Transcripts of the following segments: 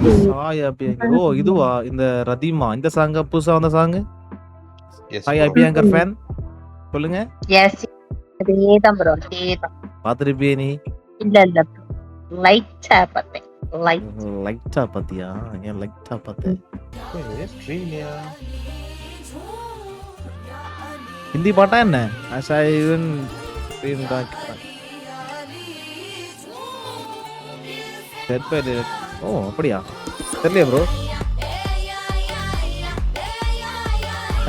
சாய் அபியங்கர். ஓ இதுவா இந்த ரதிமா இந்த சாங்க புதுசா வந்த song. Yes Sai bro. Abhyankar fan சொல்லுங்க. எஸ் அதேதான் ப்ரோ அதேதான். பாத்துருப்பியே நீ. இல்ல லைட்டா பார்த்தேன் லைட். லைட்டா பாத்தியா? ஏன் லைட்டா பார்த்தேன்? ஸ்ட்ரீம்லயா? ஹிந்தி பாட்டா என்ன? ஆசாயிவன் ஓ அப்படியா? தெரியல ப்ரோ.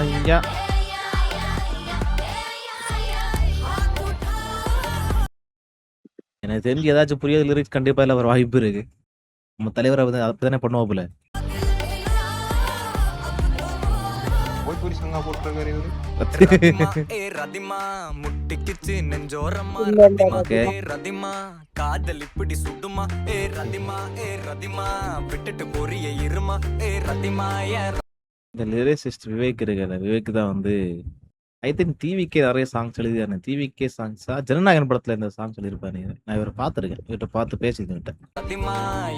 ஐயா எனக்கு தெரிஞ்சு ஏதாச்சும் புரியாத லிரிக்ஸ் கண்டிப்பா இல்ல வர வாய்ப்பு இருக்கு. நம்ம தலைவர் அப்படிதானே பண்ணுவாப்புல. போய்பூரி சங்கா போட்டுருக்காரு இவரு. ஓகே காதல் இப்படி சுடுமா ஏ ரதிமா ஏ ரதிமா விட்டுட்டு பொரிய இருமா ஏ ரதிமா ஏ. இந்த லிரிசிஸ்ட் விவேக் இருக்குல்ல, விவேக் தான் வந்து ஐ திங்க் டிவிக்கே நிறைய சாங்ஸ் எழுதியாரு. டிவிக்கே சாங்ஸா ஜனநாயகன் படத்துல இந்த சாங் சொல்லியிருப்பாரு. நான் இவரை பார்த்துருக்கேன், இவர்கிட்ட பார்த்து பேசிக்கிட்டேன். ரதிமா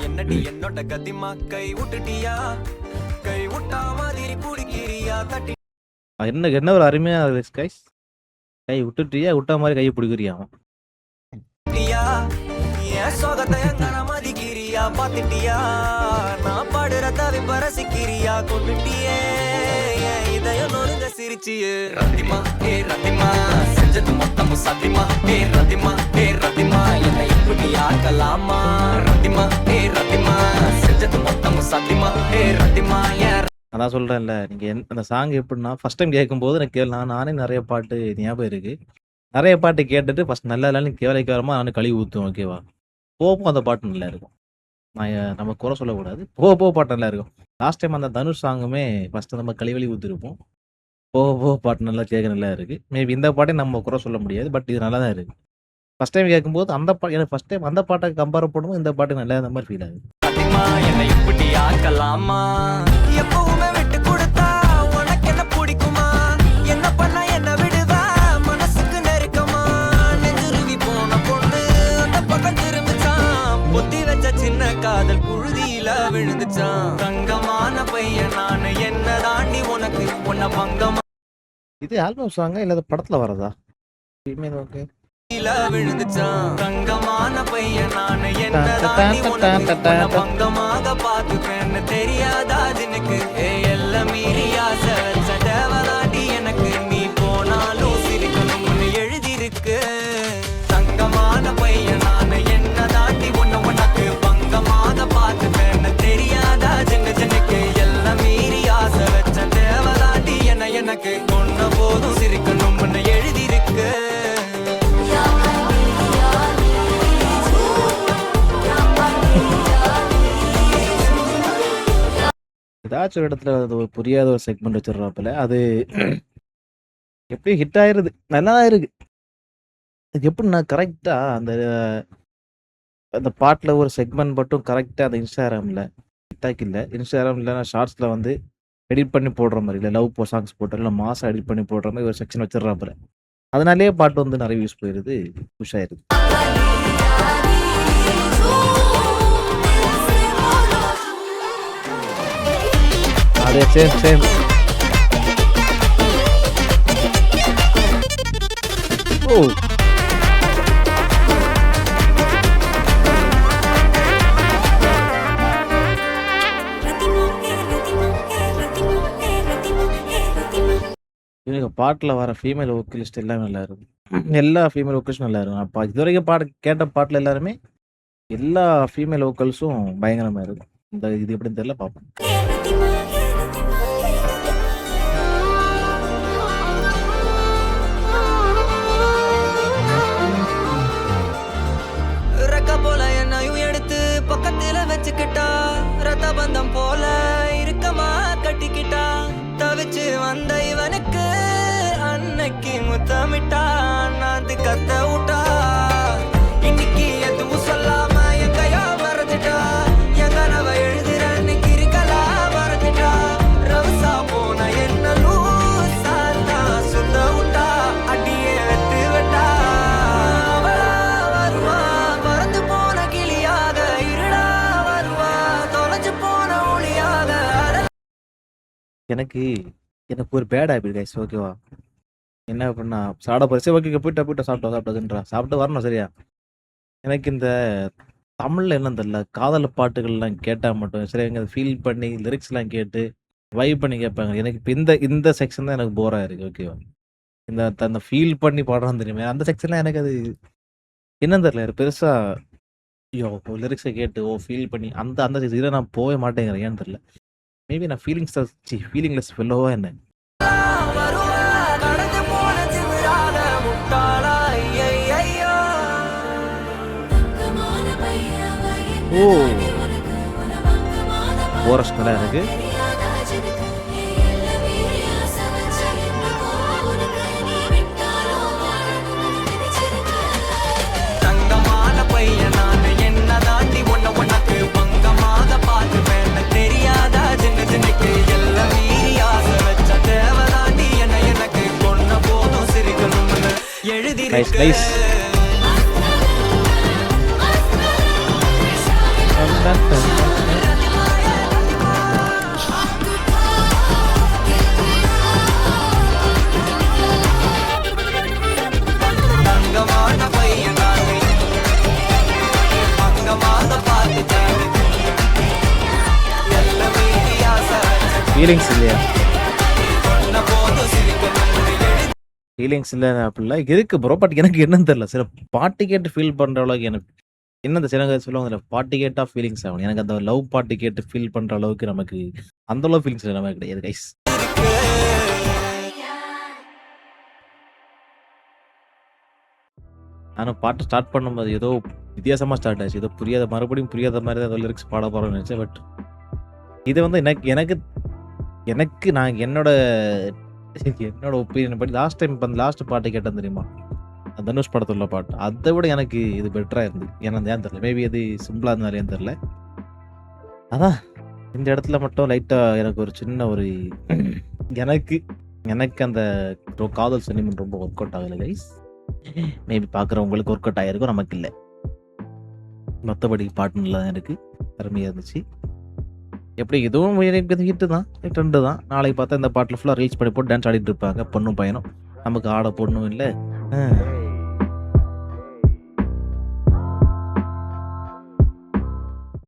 என்னடி என்னோட கதிமா கை விட்டுட்டியா கை விட்டா மாதிரி பிடிக்கிறியா தட்டி என்ன ஒரு அருமையா கைஸ். கை விட்டுட்டியா விட்டா மாதிரி கையை பிடிக்கிறியா? ஏன் சோகத்தை எங்கன மதிக்கிறியா பாத்துட்டியா நான் பாடுற தவி பரசிக்கிறியா கொண்டுட்டியே என் இதயம் நொறுங்க சிரிச்சியே ரதிமா ஏ ரதிமா செஞ்சது மொத்தமும் சத்தியமா ஏ ரதிமா ஏ ரதிமா என்னை இப்படி ஆக்கலாமா ரதிமா ஏ ரதிமா செஞ்சது மொத்தமும் சத்தியமா ஏ ரதிமா ஏ. அதான் சொல்றேன்ல, நீங்க அந்த சாங் எப்படின்னா ஃபர்ஸ்ட் டைம் கேட்கும்போது எனக்கு நானே நிறைய பாட்டு ஞாபகம் இருக்கு. நிறைய பாட்டு கேட்டுட்டு ஃபர்ஸ்ட் நல்லா இல்லைன்னு கேவலமா நானும் கழுவி ஊற்றுவேன். ஓகேவா? போக அந்த பாட்டு நல்லா இருக்கும். நம்ம குறை சொல்லக்கூடாது. போக பாட்டு நல்லா இருக்கும். லாஸ்ட் டைம் அந்த தனுஷ் சாங்குமே ஃபர்ஸ்ட் நம்ம கழிவழி ஊற்றிருப்போம். போக பாட்டு நல்லா கேட்க நல்லா இருக்கு. மேபி இந்த பாட்டை நம்ம குறை சொல்ல முடியாது, பட் இது நல்லா தான் இருக்கு. ஃபர்ஸ்ட் டைம் கேட்கும்போது அந்த பாட்டு எனக்கு ஃபர்ஸ்ட் டைம் அந்த பாட்டை கம்பேர் பண்ணும்போது இந்த பாட்டு நல்லா இருந்த மாதிரி ஃபீல் ஆகுது. என்னை இப்படி ஆக்கலாமா எப்பவுமே விட்டு கொடுத்தா உனக்கு என்ன பிடிக்குமா என்ன பண்ண என்ன விடுவா மனசுக்கு நெருக்கமா நெஞ்சுருவி போன பொண்ணு அந்த பக்கம் திரும்பிச்சான் பொத்தி வச்ச சின்ன காதல் புழுதியில விழுந்துச்சான் தங்கமான பையன் நானு என்ன தாண்டி உனக்கு உன்ன பங்கமா இது ஆல்பம் சாங்கா இல்ல படத்துல வரதா? ஓகே விழுந்துச்சான் தங்கமான பையன் நானு என்ன தாண்டி உனக்கு உன்ன பங்கமாக பாத்துப்பேன்னு தெரியாதா ஜினுக்கு எல்லாம் மீறி ஆசை வச்ச தேவதாண்டி எனக்கு நீ போனாலும் சிரிக்கணும்னு எழுதிருக்கு தங்கமான பையன் நானு என்ன தாண்டி உனக்கு பங்கமாக பாத்துப்பேன்னு தெரியாதா ஜினுக்கு எல்லாம் மீறி ஆசை வச்ச தேவதாண்டி எனக்கு கொன்ன போதும் சிரிக்கணும்னு எழுதிருக்கு. ஏதாச்சும் ஒரு இடத்துல அது புரியாத ஒரு செக்மெண்ட் வச்சிடறாப்புல, அது எப்படி ஹிட் ஆயிருது. நல்லா தான் இருக்கு. அது எப்படின்னா கரெக்டா அந்த பாட்டில் ஒரு செக்மெண்ட் மட்டும் கரெக்டாக அந்த இன்ஸ்டாகிராமில் டிக்டாக் இல்லை இன்ஸ்டாகிராம் இல்லைன்னா ஷார்ட்ஸில் வந்து எடிட் பண்ணி போடுற மாதிரி, இல்லை லவ் சாங்ஸ் போட்டால் இல்லை மாசம் எடிட் பண்ணி போடுற மாதிரி ஒரு செக்ஷன் வச்சிடறாப்புல. அதனாலேயே பாட்டு வந்து நிறைய யூஸ் போயிருது, புஷ் ஆயிருது. அதே சேம் ஓ இவங்க பாட்டில் வர ஃபீமேல் வோக்கலிஸ்ட் எல்லாமே நல்லா இருக்கும். எல்லா ஃபீமேல் வோக்கல்ஸும் நல்லா இருக்கும். அப்போ இது வரைக்கும் கேட்ட பாட்டில் எல்லாருமே எல்லா ஃபீமேல் வோக்கல்ஸும் பயங்கரமாக இருக்கும். இது எப்படின்னு தெரியல, பார்ப்போம். போல என்னையும் எடுத்து பக்கத்துல வச்சுக்கிட்டா ரத்த பந்தம் போல இருக்கமா கட்டிக்கிட்டா தவிச்சு வந்த இவனுக்கு அன்னைக்கு முத்தமிட்டா நான் கத்த விட்டா இன்னைக்கு எதுவும் சொல்லாம எங்கையா மறந்துட்டா என் கனவ எழுதுறன்னு கிரிக்கலா மறந்துட்டா ரவுசா போன என்ன லூசாத்தா சுத்த விட்டா அடியே வெத்து விட்டா வருவா பறந்து போன கிளியாக இருடா வருவா தொலைஞ்சு போ எனக்கு எனக்கு ஒரு பேட் ஹேபிட் கைஸ் ஓகேவா? என்ன அப்படின்னா சாப்பிட போறேன். சரி ஓகே போயிட்டா சாப்பிட்டதுன்றா. சாப்பிட்டு வரணும் சரியா? எனக்கு இந்த தமிழ்ல என்னன்னு தெரியல. காதல் பாட்டுகள்லாம் கேட்டா மட்டும் சரி அத ஃபீல் பண்ணி லிரிக்ஸ்லாம் கேட்டு வைப் பண்ணி கேட்பாங்க. எனக்கு இப்ப இந்த செக்ஷன் தான் எனக்கு போரா இருக்கு ஓகேவா? அந்த ஃபீல் பண்ணி பாடுறான் தெரியுமா? அந்த செக்ஷன்லாம் எனக்கு அது என்னன்னு தெரியல. பெருசா ஐயோ! லிரிக்ஸ கேட்டு ஃபீல் பண்ணி அந்த அந்த இதுல நான் போவே மாட்டேங்கிறேன். ஏன்னு தெரியல. மேபி நான் ஃபீலிங்லெஸ் ஃபெல்லோவா என்ன? வருவா கடந்து போன திமிரான முட்டாளா ஐயையோ ஓ! கோரஸ் நல்லா இருக்கு. தங்கமான பையன் நானு என்ன தாண்டி உனக்கு பங்கமாக பார்த்துப்பேன் தெரியாதா சின்னுக்கு எல்லாம் மீறி ஆசை வச்ச தேவை தாண்டி எனக்கு கொன்ன போதும் சிரிக்கணும்னு எழுதி நைஸ் நைஸ். தங்கமான பையன் நானு பங்கமாக பார்த்துப்பேன் எல்லாம் மீறி ஆசை வச்ச ஃபீலிங்ஸ் இல்லையா? கொன்ன போதும் சிரிக்கணும்னு ஃபீலிங்ஸ் இல்ல அப்படிலாம் இருக்கு ப்ரோ. பட் எனக்கு என்னன்னு தெரியல. சில பாட்டு கேட்டு ஃபீல் பண்ற அளவுக்கு எனக்கு என்ன சிலங்க சொல்லுவாங்கல்ல பாட்டு கேட்டா ஃபீலிங்ஸ் ஆகும். எனக்கு அந்த லவ் பாட்டு கேட்டு ஃபீல் பண்ற அளவுக்கு நமக்கு அந்த அளவு ஃபீலிங்ஸ் நமக்கு கிடையாது கைஸ். நானும் பாட்டு ஸ்டார்ட் பண்ணும்போது ஏதோ வித்தியாசமா ஸ்டார்ட் ஆச்சு. ஏதோ மறுபடியும் புரியாத மாதிரி தான் ஏதோ லிரிக்ஸ் பாட போறேன்னு நினைச்சேன். பட் இது வந்து எனக்கு எனக்கு எனக்கு நான் என்னோட ஒப்பீனியன் படி லாஸ்ட் பாட்டு கேட்டேன் தெரியுமா? தனுஷ் படத்துல உள்ள பாட்டு. அதை விட எனக்கு இது பெட்டரா இருந்து. ஏன்னா ஏன் தெரியல. மேபி அது சிம்பிளா இருந்தாலும் ஏன் தெரியல. அதான் இந்த இடத்துல மட்டும் லைட்டா எனக்கு ஒரு சின்ன ஒரு எனக்கு எனக்கு அந்த காதல் சென்டிமெண்ட் ரொம்ப ஒர்க் அவுட் ஆகல கைஸ். மேபி பார்க்குறவங்களுக்கு ஒர்க் அவுட் ஆகிருக்கும், நமக்கு இல்லை. மற்றபடி பாட்டு நல்லா தான் இருக்குது, அருமையாக இருந்துச்சு. எப்படி இதுவும் ஹிட்டு தான், ட்ரெண்டு தான். நாளைக்கு பார்த்தா இந்த பாட்டில் ஃபுல்லாக ரீல்ஸ் பண்ணி போட்டு டான்ஸ் ஆடிட்டு இருப்பாங்க பொண்ணும் பையனும். நமக்கு ஆட பொண்ணும் இல்லை.